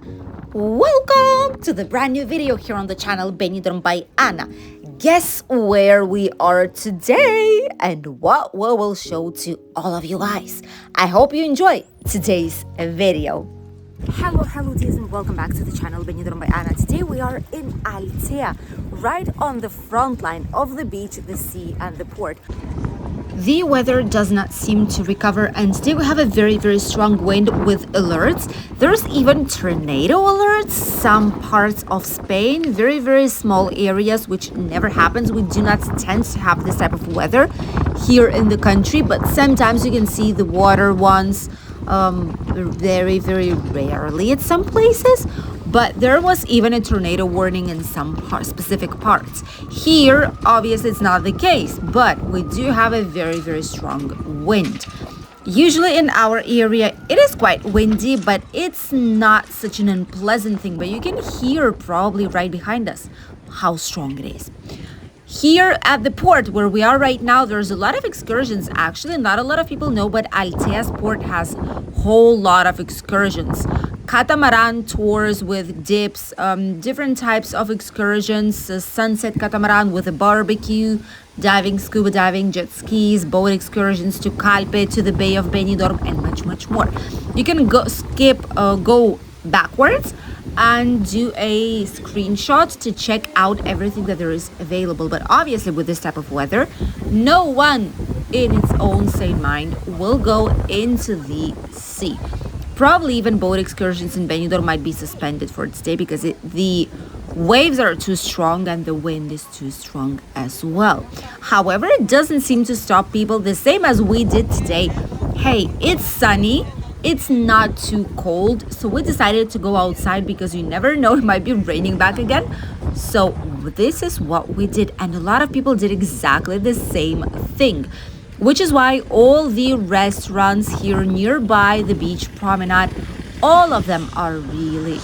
Welcome to the brand new video here on the channel Benidorm by Anna. Guess where we are today and what we will show to all of you guys. I hope you enjoy today's video. Hello dears, and welcome back to the channel Benidorm by Anna. Today we are in ALTEA, right on the front line of the beach, the sea and the port. The weather does not seem to recover, and today we have a very strong wind with alerts. There's even tornado alerts. Some parts of Spain, very small areas, which never happens. We do not tend to have this type of weather here in the country, but sometimes you can see the water ones very rarely at some places. But there was even a tornado warning in some specific parts. Here, obviously, it's not the case, but we do have a very strong wind. Usually in our area, it is quite windy, but it's not such an unpleasant thing. But you can hear probably right behind us how strong it is. Here at the port where we are right now, there's a lot of excursions. Actually, not a lot of people know, but Altea's port has a whole lot of excursions. Catamaran tours with dips, different types of excursions, sunset catamaran with a barbecue, diving, scuba diving, jet skis, boat excursions to Calpe, to the Bay of Benidorm, and much more. You can go backwards and do a screenshot to check out everything that there is available. But obviously with this type of weather, no one in its own sane mind will go into the sea. Probably even boat excursions in Benidorm might be suspended for today because the waves are too strong and the wind is too strong as well. However, it doesn't seem to stop people, the same as we did today. Hey, it's sunny. It's not too cold, so we decided to go outside because you never know, it might be raining back again. So this is what we did, and a lot of people did exactly the same thing, which is why all the restaurants here nearby the beach promenade, all of them are really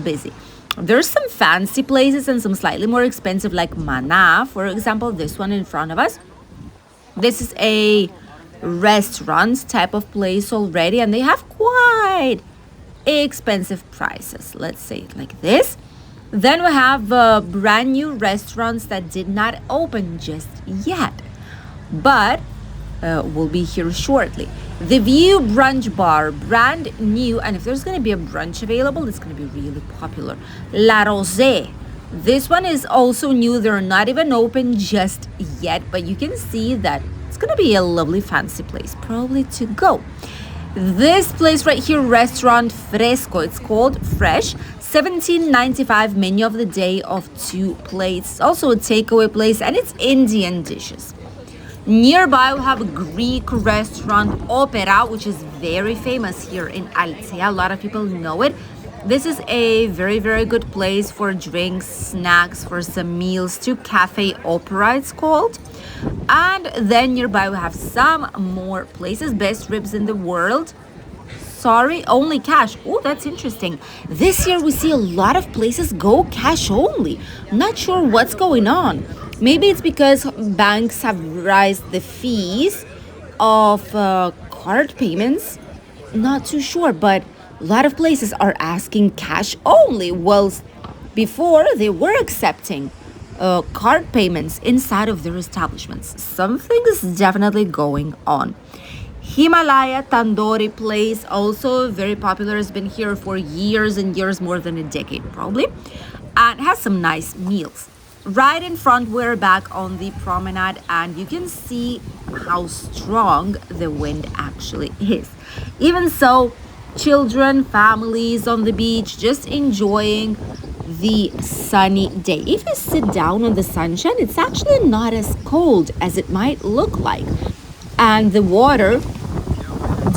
busy. There's some fancy places and some slightly more expensive, like Mana, for example, this one in front of us. This is a restaurant type of place already, and they have quite expensive prices, let's say it like this. Then we have brand new restaurants that did not open just yet, but will be here shortly. The View Brunch Bar, brand new, and if there's going to be a brunch available, it's going to be really popular. La Rosée, this one is also new. They're not even open just yet, but you can see that it's going to be a lovely fancy place probably to go. This place right here, restaurant Fresco, it's called Fresh, $17.95 menu of the day of 2 plates. Also a takeaway place, and it's Indian dishes. Nearby we have a Greek restaurant, Opera, which is very famous here in Altea. A lot of people know it. This is a very good place for drinks, snacks, for some meals, to Cafe Opera it's called. And then nearby we have some more places. Best ribs in the world. Sorry, only cash. Oh, that's interesting. This year we see a lot of places go cash only. Not sure what's going on. Maybe it's because banks have raised the fees of card payments. Not too sure, but a lot of places are asking cash only. Well, before they were accepting card payments inside of their establishments. Something is definitely going on. Himalaya Tandoori place, also very popular, has been here for years and years, more than a decade probably, and has some nice meals. Right in front, we're back on the promenade, and you can see how strong the wind actually is. Even so, children, families on the beach, just enjoying the sunny day. If you sit down on the sunshine, it's actually not as cold as it might look like. And the water,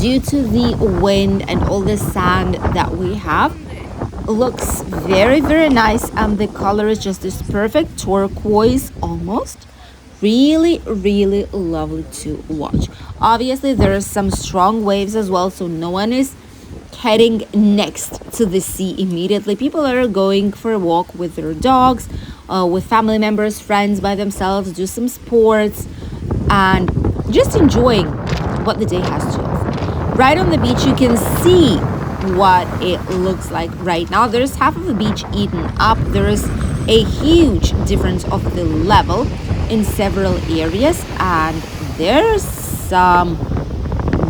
due to the wind and all the sand that we have, looks very nice, and the color is just this perfect turquoise almost. Really lovely to watch. Obviously there are some strong waves as well, so no one is heading next to the sea immediately. People are going for a walk with their dogs, with family members, friends, by themselves, do some sports, and just enjoying what the day has to offer. Right on the beach, you can see what it looks like right now. There's half of the beach eaten up. There is a huge difference of the level in several areas, and there's some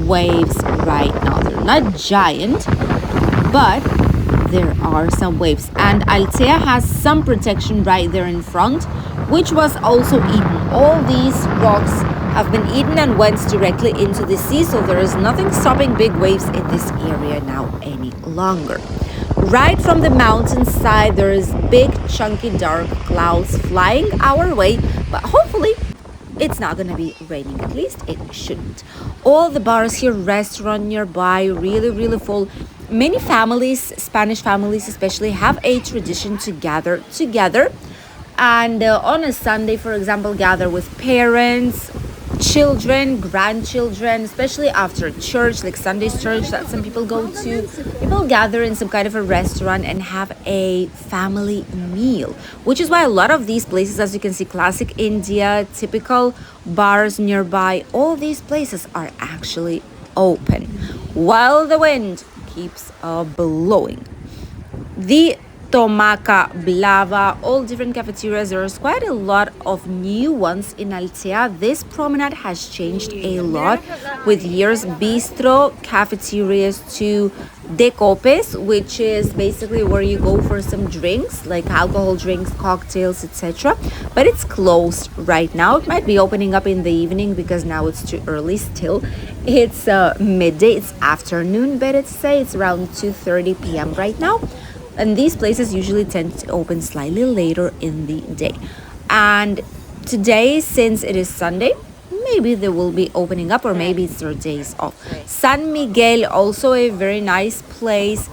waves right now. They're not giant, but there are some waves, and Altea has some protection right there in front, which was also eaten. All these rocks have been eaten and went directly into the sea, so there is nothing stopping big waves in this area now any longer. Right from the mountainside, there is big chunky dark clouds flying our way, but hopefully it's not gonna be raining. At least it shouldn't. All the bars here, restaurant nearby, really full. Many families, Spanish families especially, have a tradition to gather together, and on a Sunday, for example, gather with parents, children, grandchildren, especially after church, like Sunday's church that some people go to. People gather in some kind of a restaurant and have a family meal, which is why a lot of these places, as you can see, classic India, typical bars nearby, all these places are actually open while the wind keeps blowing. The Tomaca, Blava, all different cafeterias. There's quite a lot of new ones in Altea. This promenade has changed a lot with years. Bistro, cafeterias to decopes, which is basically where you go for some drinks, like alcohol drinks, cocktails, etc. But it's closed right now. It might be opening up in the evening because now it's too early still. It's midday, it's afternoon, better to say. It's around 2:30 p.m. right now. And these places usually tend to open slightly later in the day. And today, since it is Sunday, maybe they will be opening up, or maybe it's their days off. San Miguel, also a very nice place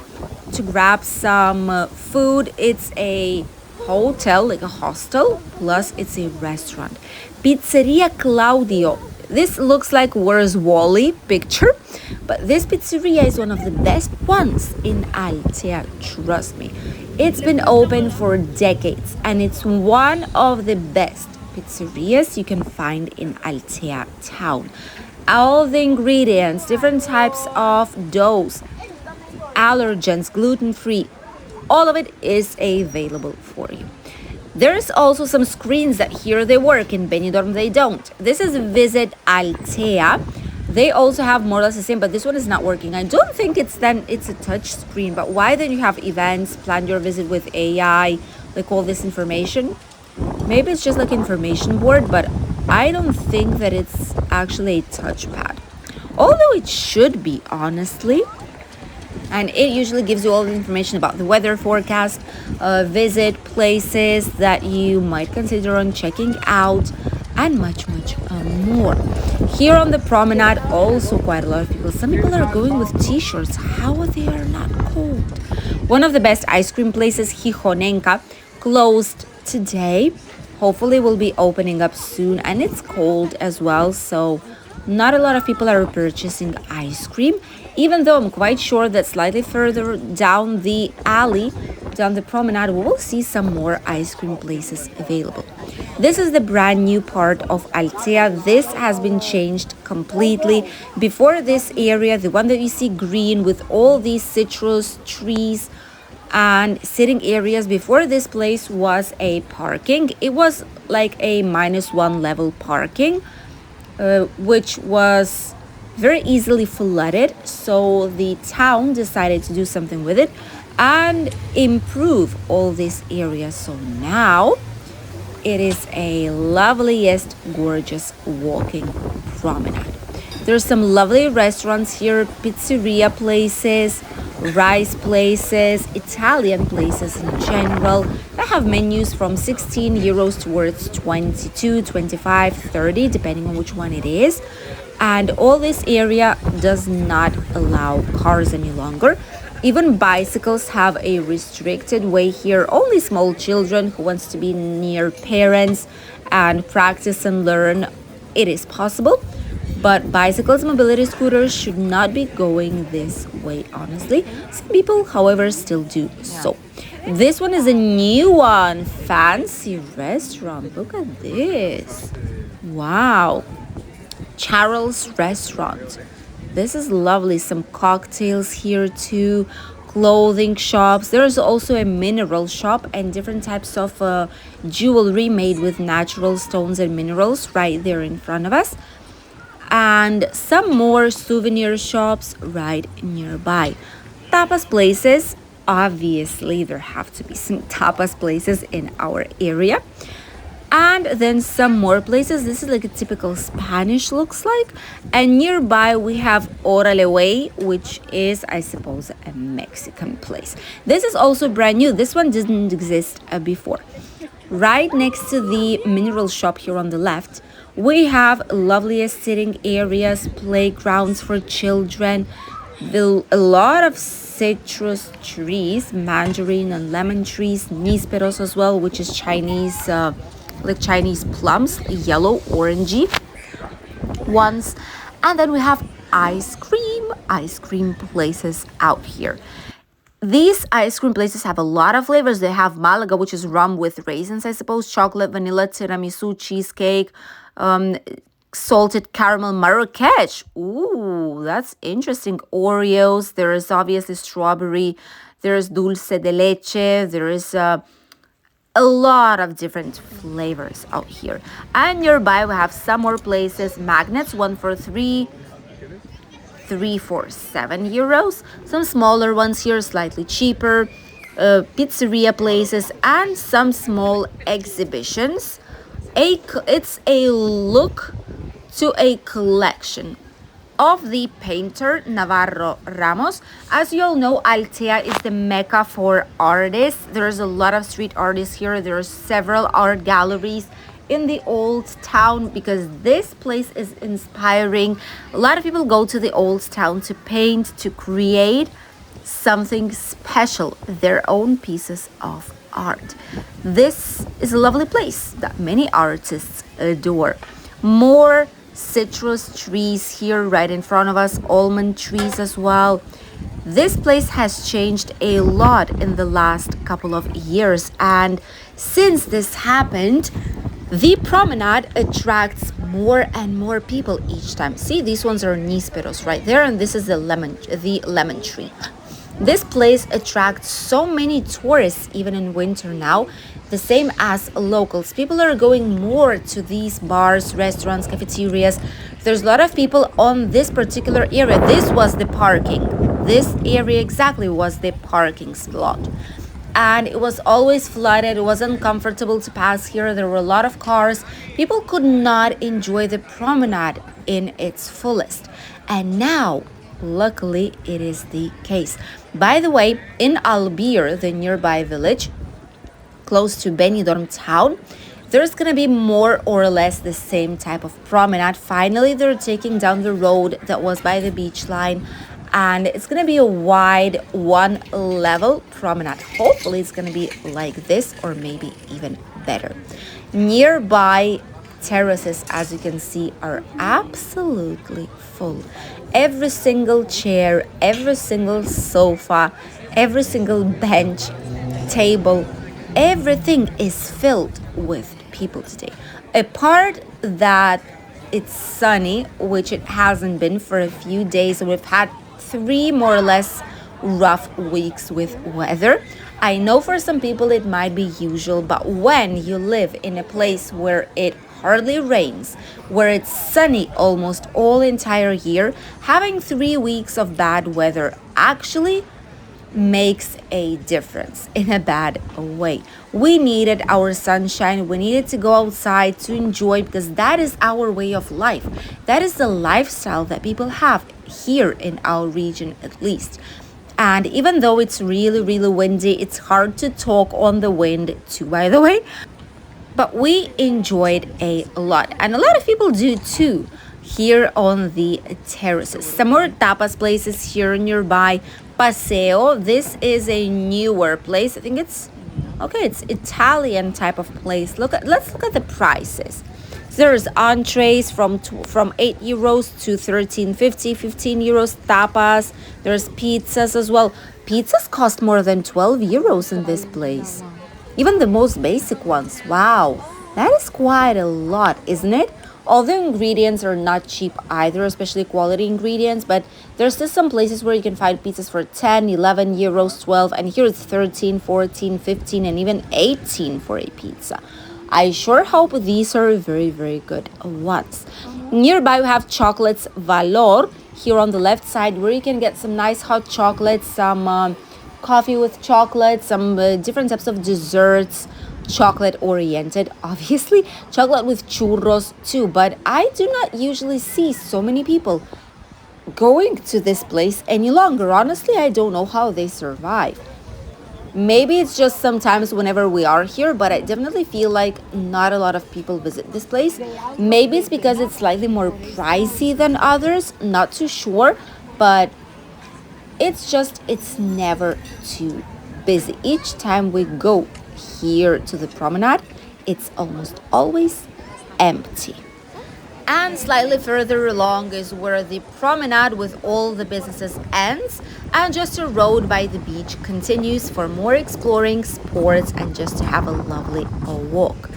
to grab some food. It's a hotel, like a hostel, plus it's a restaurant. Pizzeria Claudio. This looks like Where's Wally picture, but this pizzeria is one of the best ones in Altea, trust me. It's been open for decades, and it's one of the best pizzerias you can find in Altea town. All the ingredients, different types of doughs, allergens, gluten-free, all of it is available for you. There's also some screens that here they work, in Benidorm they don't. This is Visit Altea. They also have more or less the same, but this one is not working. I don't think it's a touch screen, but why don't you have events, plan your visit with AI, like all this information? Maybe it's just like information board, but I don't think that it's actually a touchpad. Although it should be, honestly. And it usually gives you all the information about the weather forecast, visit places that you might consider on checking out, and much more. Here on the promenade, also quite a lot of people. Some people are going with t-shirts. How they are not cold? One of the best ice cream places, Gijonenka, closed today. Hopefully will be opening up soon, and it's cold as well, so not a lot of people are purchasing ice cream, even though I'm quite sure that slightly further down the alley, down the promenade, we will see some more ice cream places available. This is the brand new part of Altea. This has been changed completely. Before this area, the one that you see green with all these citrus trees and sitting areas, before this place was a parking. It was like a -1 level parking, which was very easily flooded, so the town decided to do something with it and improve all this area. So now it is a loveliest, gorgeous walking promenade. There's some lovely restaurants here, pizzeria places, rice places, Italian places in general. They have menus from 16 euros towards 22, 25, 30, depending on which one it is. And all this area does not allow cars any longer. Even bicycles have a restricted way here. Only small children who wants to be near parents and practice and learn, it is possible. But bicycles, mobility scooters should not be going this way, honestly. Some people, however, still do so. This one is a new one. Fancy restaurant. Look at this. Wow. Charles Restaurant. This is lovely. Some cocktails here too, clothing shops. There's also a mineral shop and different types of jewelry made with natural stones and minerals right there in front of us. And some more souvenir shops right nearby. Tapas places. Obviously, there have to be some tapas places in our area. And then some more places. This is like a typical Spanish looks like. And nearby we have Orale Way, which is, I suppose, a Mexican place. This is also brand new. This one didn't exist before. Right next to the mineral shop here on the left, we have loveliest sitting areas, playgrounds for children, a lot of citrus trees, mandarin and lemon trees, nísperos as well, which is Chinese, like Chinese plums, yellow, orangey ones. And then we have ice cream places out here. These ice cream places have a lot of flavors. They have Malaga, which is rum with raisins, I suppose, chocolate, vanilla, tiramisu, cheesecake, salted caramel, Marrakech. Ooh, that's interesting. Oreos. There is obviously strawberry. There's dulce de leche. There is a lot of different flavors out here. And nearby we have some more places. Magnets, one for three for 7 euros. Some smaller ones here, slightly cheaper. Pizzeria places and some small exhibitions. It's a look to a collection of the painter Navarro Ramos. As you all know, Altea is the mecca for artists. There's a lot of street artists here. There are several art galleries in the old town because this place is inspiring. A lot of people go to the old town to paint, to create something special, their own pieces of art. This is a lovely place that many artists adore. More citrus trees here right in front of us, almond trees as well. This place has changed a lot in the last couple of years, and since this happened, the promenade attracts more and more people each time. See, these ones are nísperos right there, and this is the lemon tree. This place attracts so many tourists even in winter now, the same as locals. People are going more to these bars, restaurants, cafeterias. There's a lot of people on this particular area. This was the parking. This area exactly was the parking slot. And it was always flooded. It was uncomfortable to pass here. There were a lot of cars. People could not enjoy the promenade in its fullest. And now, luckily, it is the case. By the way, in Albir, the nearby village, close to Benidorm town, there's gonna be more or less the same type of promenade. Finally, they're taking down the road that was by the beach line, and it's gonna be a wide one-level promenade. Hopefully it's gonna be like this or maybe even better. Nearby terraces, as you can see, are absolutely full. Every single chair, every single sofa, every single bench, table, everything is filled with people today. A part that it's sunny, which it hasn't been for a few days. We've had 3 more or less rough weeks with weather. I know for some people it might be usual, but when you live in a place where it hardly rains, where it's sunny almost all entire year, having 3 weeks of bad weather actually makes a difference in a bad way. We needed our sunshine. We needed to go outside to enjoy, because that is our way of life. That is the lifestyle that people have here in our region, at least. And even though it's really, really windy, it's hard to talk on the wind too, by the way. But we enjoyed a lot, and a lot of people do too here on the terraces. Some more tapas places here nearby. Paseo, this is a newer place. I think it's Italian type of place. Let's look at the prices. There's entrees from 8 euros to 13.50, 15 euros. Tapas. There's pizzas as well. Pizzas cost more than 12 euros in this place. Even the most basic ones. Wow, that is quite a lot, isn't it? All the ingredients are not cheap either, especially quality ingredients, but there's still some places where you can find pizzas for 10, 11 euros, 12, and here it's 13, 14, 15, and even 18 for a pizza. I sure hope these are very, very good ones. Nearby we have Chocolates Valor here on the left side, where you can get some nice hot chocolates, some coffee with chocolate, some different types of desserts, chocolate oriented, obviously chocolate with churros too, but I do not usually see so many people going to this place any longer. Honestly, I don't know how they survive. Maybe it's just sometimes whenever we are here, but I definitely feel like not a lot of people visit this place. Maybe it's because it's slightly more pricey than others, not too sure, but it's never too busy. Each time we go here to the promenade, it's almost always empty. And slightly further along is where the promenade with all the businesses ends, and just a road by the beach continues for more exploring, sports, and just to have a lovely walk.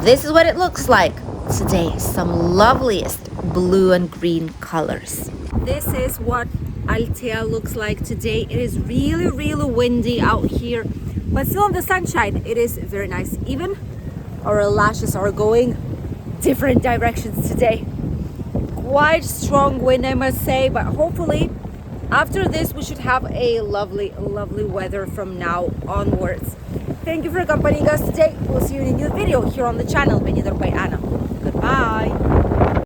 This is what it looks like today. Some loveliest blue and green colors. This is what ALTEA looks like today. It is really, really windy out here, but still in the sunshine, it is very nice. Even our lashes are going different directions today. Quite strong wind, I must say, but hopefully after this we should have a lovely, lovely weather from now onwards. Thank you for accompanying us today. We'll see you in a new video here on the channel, Benidorm by Anna. Goodbye.